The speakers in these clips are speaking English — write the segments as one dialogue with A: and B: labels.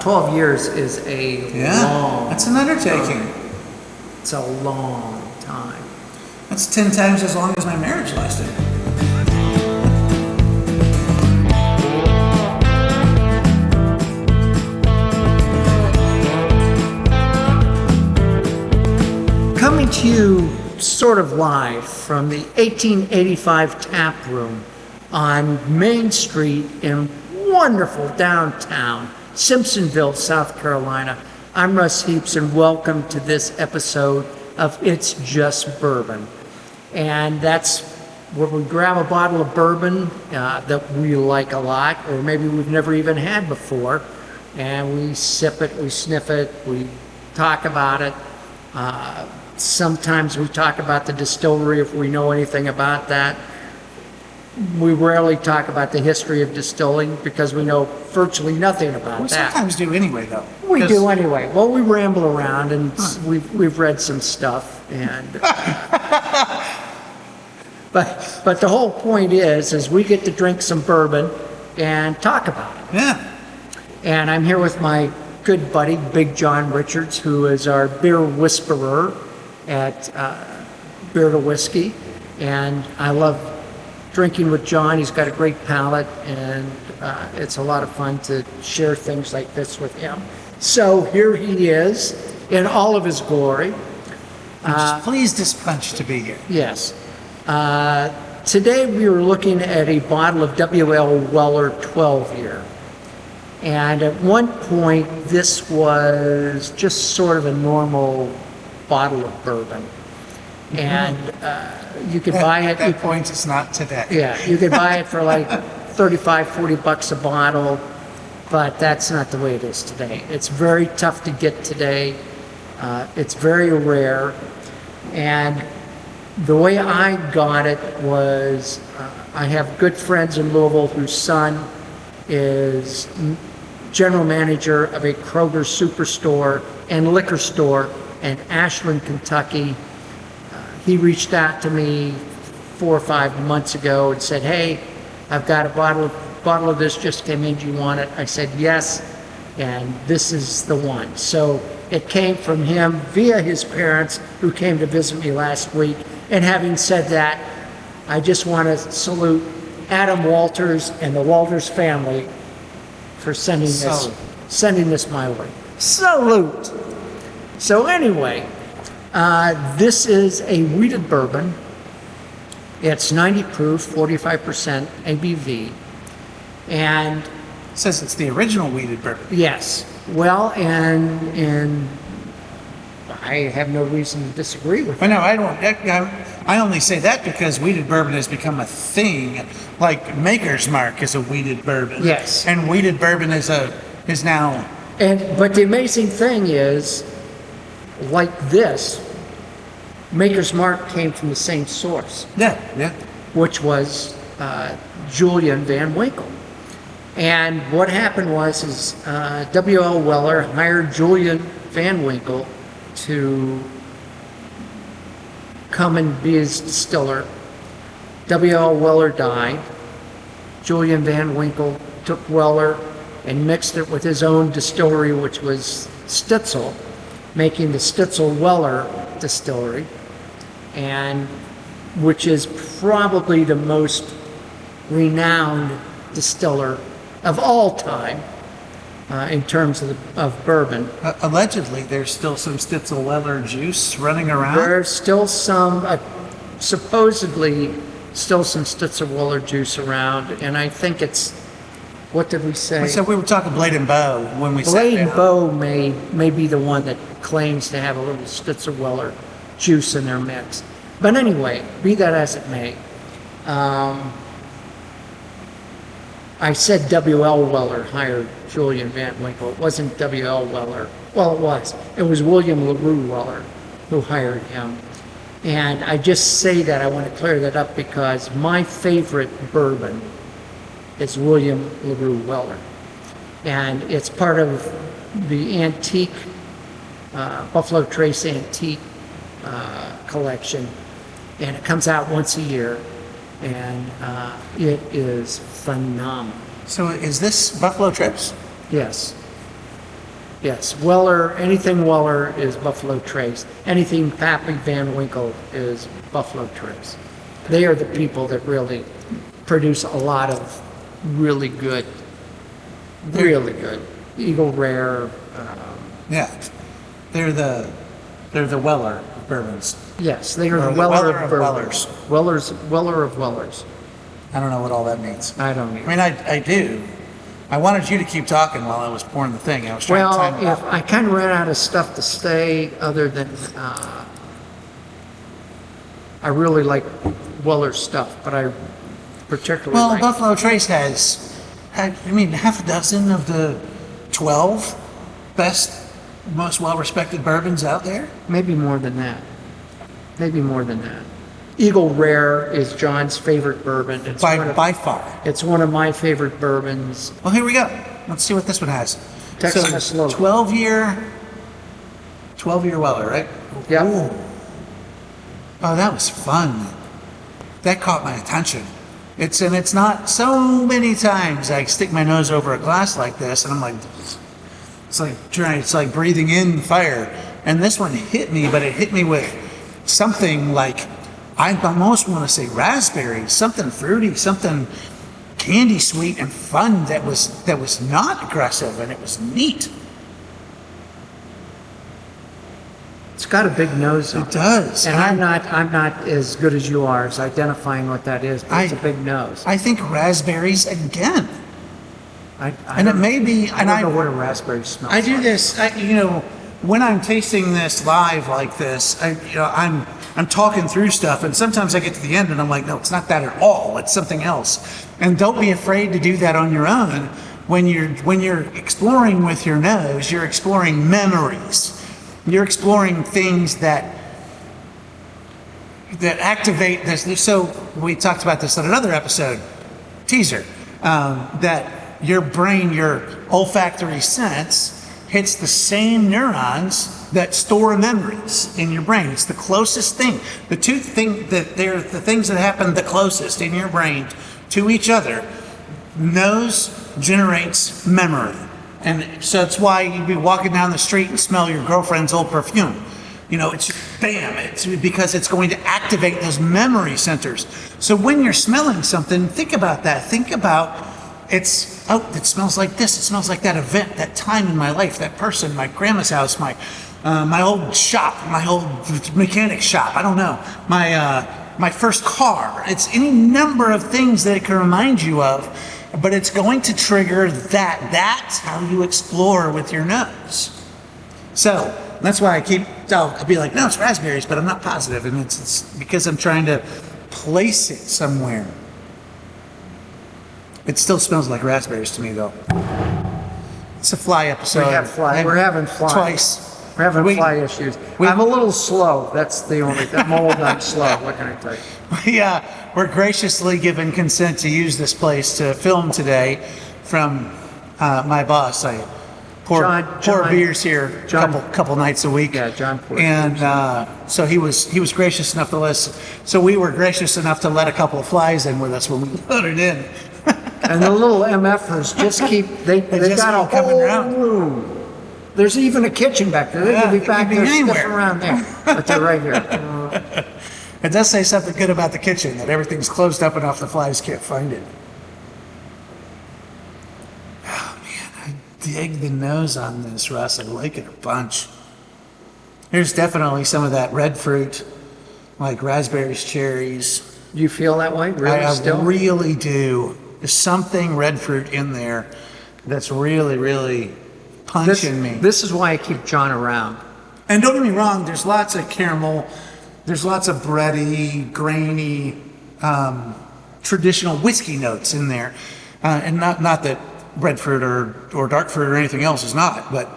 A: 12 years is a long
B: that's an undertaking.
A: time. It's a long time.
B: That's 10 times as long as my marriage lasted.
A: Coming to you sort of live from the 1885 tap room on Main Street in wonderful downtown Simpsonville, South Carolina. I'm Russ Heaps, and welcome to this episode of It's Just Bourbon. And that's where we grab a bottle of bourbon that we like a lot, or maybe we've never even had before, and we sip it, we sniff it, we talk about it. Sometimes we talk about the distillery if we know anything about that. We rarely talk about the history of distilling because we know virtually nothing about
B: We
A: that.
B: sometimes do anyway, though.
A: We do anyway. Well, we ramble around and we've read some stuff, and but the whole point is we get to drink some bourbon and talk about it.
B: Yeah.
A: And I'm here with my good buddy Big Jon Richards, who is our beer whisperer at Beer to Whiskey, and I love drinking with John. He's got a great palate, and it's a lot of fun to share things like this with him. So here he is in all of his glory.
B: I'm just pleased as punch to be here.
A: Yes. Today we were looking at a bottle of W.L. Weller 12 year. And at one point, this was just sort of a normal bottle of bourbon. And you could buy it.
B: At that point, it's not today.
A: Yeah, you could buy it for like 35, 40 bucks a bottle, but that's not the way it is today. It's very tough to get today. It's very rare. And the way I got it was I have good friends in Louisville whose son is general manager of a Kroger superstore and liquor store in Ashland, Kentucky. He reached out to me 4 or 5 months ago and said, "Hey, I've got a bottle of this just came in. Do you want it?" I said yes, and this is the one. So it came from him via his parents, who came to visit me last week. And having said that, I just want to salute Adam Walters and the Walters family for sending this my way. Salute! So anyway, this is a wheated bourbon. It's 90 proof, 45% ABV. And
B: It says it's the original wheated bourbon.
A: yes, well, and I have no reason to disagree with
B: But no, I don't. I only say that because wheated bourbon has become a thing. Like Maker's Mark is a wheated bourbon.
A: Yes.
B: And wheated bourbon is now.
A: But the amazing thing is, like this, Maker's Mark came from the same source,
B: Yeah.
A: which was Julian Van Winkle. And what happened was W.L. Weller hired Julian Van Winkle to come and be his distiller. W.L. Weller died. Julian Van Winkle took Weller and mixed it with his own distillery, which was Stitzel, making the Stitzel Weller distillery, and which is probably the most renowned distiller of all time in terms of bourbon.
B: Allegedly, there's still some Stitzel Weller juice running around.
A: There's still some, supposedly, still some Stitzel Weller juice around, and I think it's, what did we say?
B: So we were talking Blade and Bow when we
A: Blade
B: sat
A: and
B: down.
A: Bow may be the one that claims to have a little Stitzel Weller juice in their mix. But anyway, be that as it may, I said W.L. Weller hired Julian Van Winkle. It wasn't W.L. Weller. Well, it was. It was William LaRue Weller who hired him. And I just say that, I want to clear that up because my favorite bourbon is William LaRue Weller. And it's part of the antique, Buffalo Trace antique collection. And it comes out once a year. And it is phenomenal.
B: So is this Buffalo Trace?
A: Yes. Yes, Weller, anything Weller is Buffalo Trace. Anything Pappy Van Winkle is Buffalo Trace. They are the people that really produce a lot of really good Eagle Rare.
B: Yeah, they're the Weller bourbons.
A: Yes, they are
B: Or
A: the
B: the
A: Weller
B: Weller
A: of
B: of
A: bourbons. Weller of Wellers.
B: I don't know what all that means.
A: I don't
B: I
A: know.
B: mean, I do. I wanted you to keep talking while I was pouring the thing. I was trying to time it
A: Well, if
B: out.
A: I kind of ran out of stuff to say other than I really like Weller's stuff, but I particularly
B: Well,
A: like
B: Buffalo Trace has, half a dozen of the 12 best, most well-respected bourbons out there.
A: maybe more than that. Maybe more than that. Eagle Rare is John's favorite bourbon. It's
B: By far.
A: it's one of my favorite bourbons.
B: Well, here we go. Let's see what this one has.
A: Texas
B: So,
A: Slow.
B: 12-year Weller, right?
A: Yeah.
B: Ooh. Oh, that was fun. That caught my attention. It's not so many times I stick my nose over a glass like this, and I'm like, it's like breathing in fire. And this one hit me, but it hit me with something like, I almost want to say raspberry, something fruity, something candy sweet and fun that was not aggressive, and it was neat.
A: It's got a big nose on
B: It does.
A: And I'm not as good as you are as identifying what that is, but it's a big nose.
B: I think raspberries again.
A: I
B: And it
A: don't-
B: may be,
A: I
B: and
A: don't know what a raspberry smells like.
B: I do this, when I'm tasting this live like this, I'm talking through stuff, and sometimes I get to the end and I'm like, no, it's not that at all. It's something else. And don't be afraid to do that on your own. When you're exploring with your nose, you're exploring memories. You're exploring things that activate this. So we talked about this on another episode, teaser, that your brain, your olfactory sense, hits the same neurons that store memories in your brain. It's the closest thing. The two things that they're the things that happen the closest in your brain to each other. Nose generates memory. And so that's why you'd be walking down the street and smell your girlfriend's old perfume. It's bam, it's because it's going to activate those memory centers. So when you're smelling something, think about that. Think about it smells like this, it smells like that event, that time in my life, that person, my grandma's house, my old shop, my old mechanic shop, I don't know, my first car. It's any number of things that it can remind you of, but it's going to trigger that. That's how you explore with your nose. So that's why I'll be like, no, it's raspberries, but I'm not positive, and it's because I'm trying to place it somewhere. It still smells like raspberries to me, though. It's a fly episode.
A: We're having fly.
B: Twice.
A: We're having fly issues. I'm a little slow. That's the only thing. I'm old, I'm slow. What can I tell you?
B: We're graciously given consent to use this place to film today from my boss. I pour beers here a couple nights a week.
A: Yeah, John pours
B: and so he was gracious enough to listen. So we were gracious enough to let a couple of flies in with us when we loaded in.
A: And the little MFers just keep, they
B: just
A: got a
B: keep coming
A: whole
B: around.
A: room. There's even a kitchen back there. They
B: Yeah,
A: could be
B: it
A: back
B: could be
A: there
B: anywhere.
A: sniffing around there. But they're right here.
B: It does say something good about the kitchen, that everything's closed up enough the flies can't find it. Oh man, I dig the nose on this, Russ. I like it a bunch. There's definitely some of that red fruit, like raspberries, cherries.
A: Do you feel that way? Really
B: I
A: still?
B: really do. There's something red fruit in there that's really, really punching me.
A: This is why I keep John around.
B: And don't get me wrong, there's lots of caramel, there's lots of bready, grainy, traditional whiskey notes in there. And not that red fruit or dark fruit or anything else is not, but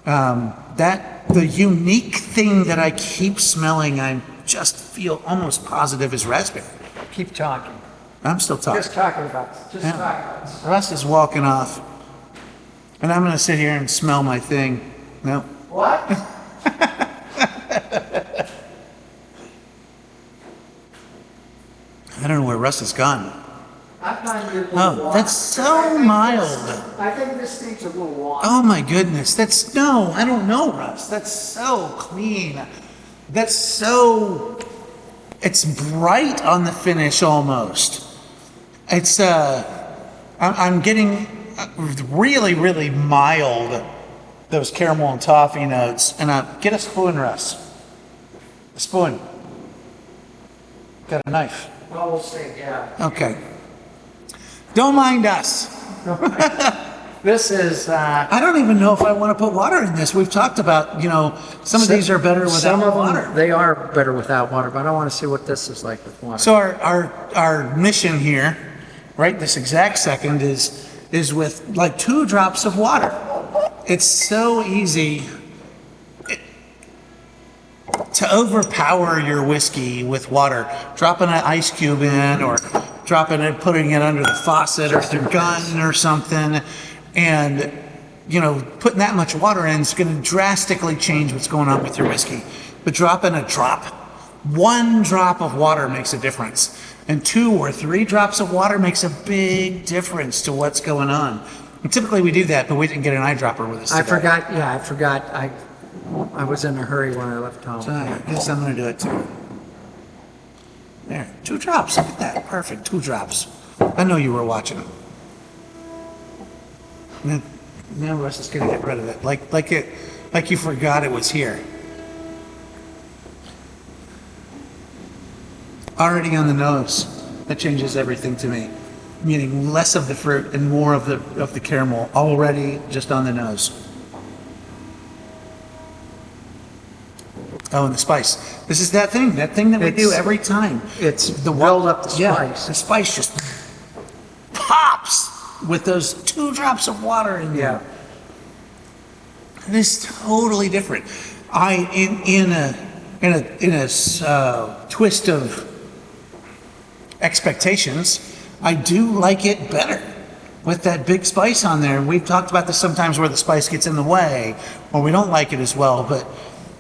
B: the unique thing that I keep smelling, I just feel almost positive is raspberry.
A: Keep talking.
B: I'm still talking.
A: Just talking about it.
B: Russ is walking off, and I'm going to sit here and smell my thing. No.
A: What?
B: I don't know where Russ has gone.
A: I've not your little
B: Oh,
A: water.
B: that's so mild.
A: I think this needs a little water.
B: Oh my goodness, no, I don't know, Russ. That's so clean. It's bright on the finish almost. It's, I'm getting really, really mild, those caramel and toffee notes. And get a spoon, Russ. A spoon. Got a knife.
A: Well, we'll see, yeah.
B: Okay. Don't mind us.
A: This is,
B: I don't even know if I want to put water in this. We've talked about, some of these are better without
A: some of
B: water.
A: them, they are better without water, but I want to see what this is like with water.
B: So our mission here, right this exact second, is with like 2 drops of water. It's so easy to overpower your whiskey with water. Dropping an ice cube in, or putting it under the faucet or your gun or something, and putting that much water in is going to drastically change what's going on with your whiskey. But dropping 1 drop of water makes a difference, and 2 or 3 drops of water makes a big difference to what's going on. And typically we do that, but we didn't get an eyedropper with us today.
A: I forgot. I was in a hurry when I left home.
B: So I guess I'm going to do it too. There, 2 drops. Look at that. Perfect. 2 drops. I know you were watching. Now Russ is going to get rid of it. Like you forgot it was here. Already on the nose. That changes everything to me. Meaning less of the fruit and more of the caramel already just on the nose. Oh, and the spice. This is that thing that we do every time.
A: It's the build up the spice.
B: Yeah, the spice just pops with those 2 drops of water in there.
A: Yeah.
B: It is totally different. In a twist of expectations, I do like it better with that big spice on there. We've talked about this sometimes where the spice gets in the way, or we don't like it as well, but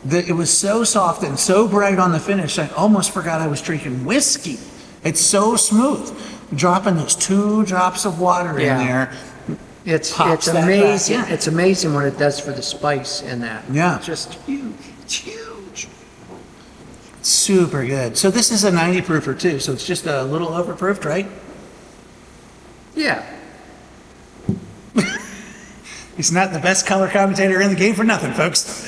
B: it was so soft and so bright on the finish, I almost forgot I was drinking whiskey. It's so smooth. Dropping those 2 drops of water in there.
A: It's
B: Pops that
A: amazing.
B: back in.
A: It's amazing what it does for the spice in that.
B: Yeah.
A: It's just huge. It's huge.
B: Super good. So this is a 90 proofer too, so it's just a little overproofed, right?
A: Yeah.
B: He's not the best color commentator in the game for nothing, folks.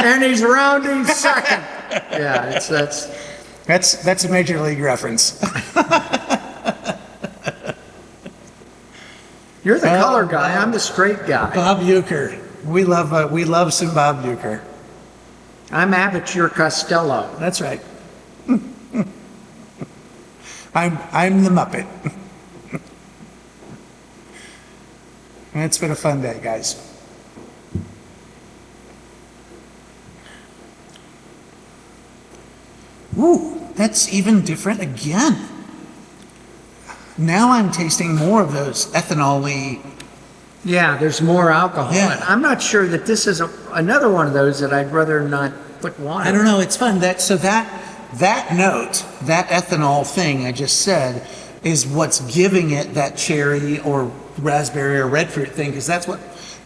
A: And he's rounding second. Yeah,
B: That's a major league reference.
A: You're the color guy. I'm the straight guy.
B: Bob Uecker. We love some Bob Uecker.
A: I'm Abitur Costello.
B: That's right. I'm the Muppet. It's been a fun day, guys. Ooh, that's even different again. Now I'm tasting more of those ethanol-y.
A: Yeah, there's more alcohol.
B: Yeah.
A: I'm not sure that this is another one of those that I'd rather not put water.
B: I don't know, it's fun. That note, that ethanol thing I just said, is what's giving it that cherry or raspberry or red fruit thing, because that's what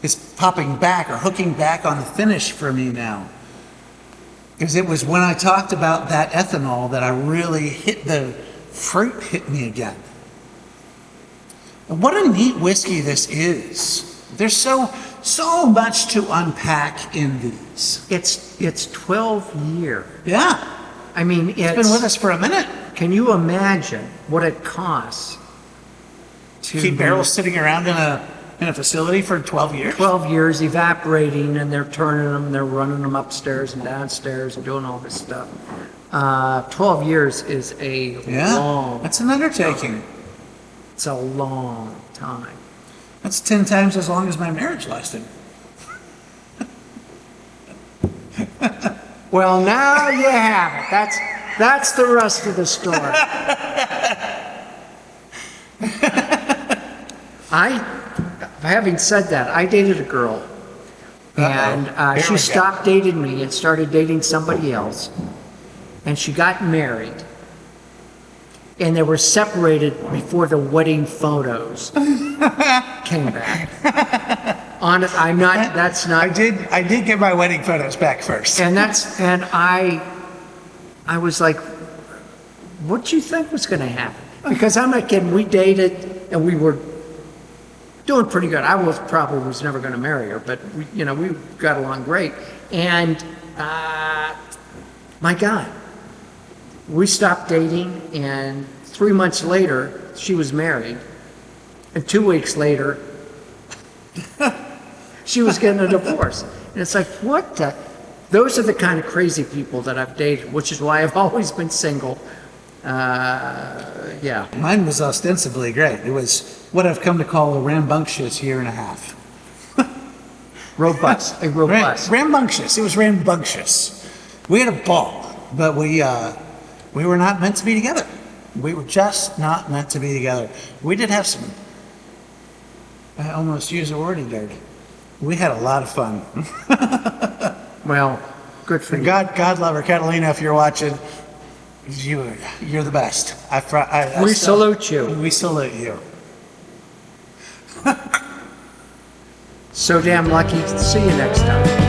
B: is popping back or hooking back on the finish for me now. Because it was when I talked about that ethanol that I really the fruit hit me again. And what a neat whiskey this is. There's so much to unpack in these.
A: It's 12 years.
B: Yeah,
A: I mean,
B: it's been with us for a minute.
A: Can you imagine what it costs to
B: Keep barrels sitting around in a facility for 12 years.
A: 12 years evaporating, and they're turning them, they're running them upstairs and downstairs and doing all this stuff. 12 years is
B: That's an undertaking.
A: It's a long time.
B: That's 10 times as long as my marriage lasted.
A: Well, now you have it. That's the rest of the story. Having said that, I dated a girl, and she stopped dating me and started dating somebody else, and she got married. and they were separated before the wedding photos came back. Honest, I'm not. That's not.
B: I did get my wedding photos back first.
A: And I was like, what do you think was going to happen? Because I'm not kidding. We dated and we were doing pretty good. I was never going to marry her, but we got along great. And my God, we stopped dating, and 3 months later, she was married, and 2 weeks later, she was getting a divorce. And it's like, what the? Those are the kind of crazy people that I've dated, which is why I've always been single. Yeah.
B: Mine was ostensibly great. It was what I've come to call a rambunctious year and a half.
A: Robust. A robust.
B: Rambunctious. It was rambunctious. We had a ball, but we were not meant to be together. We were just not meant to be together. We did have some, I almost use the word dirty. We had a lot of fun.
A: Well, good for you.
B: God love her, Catalina. If you're watching, you're the best.
A: We salute you.
B: We salute you.
A: So damn lucky. See you next time.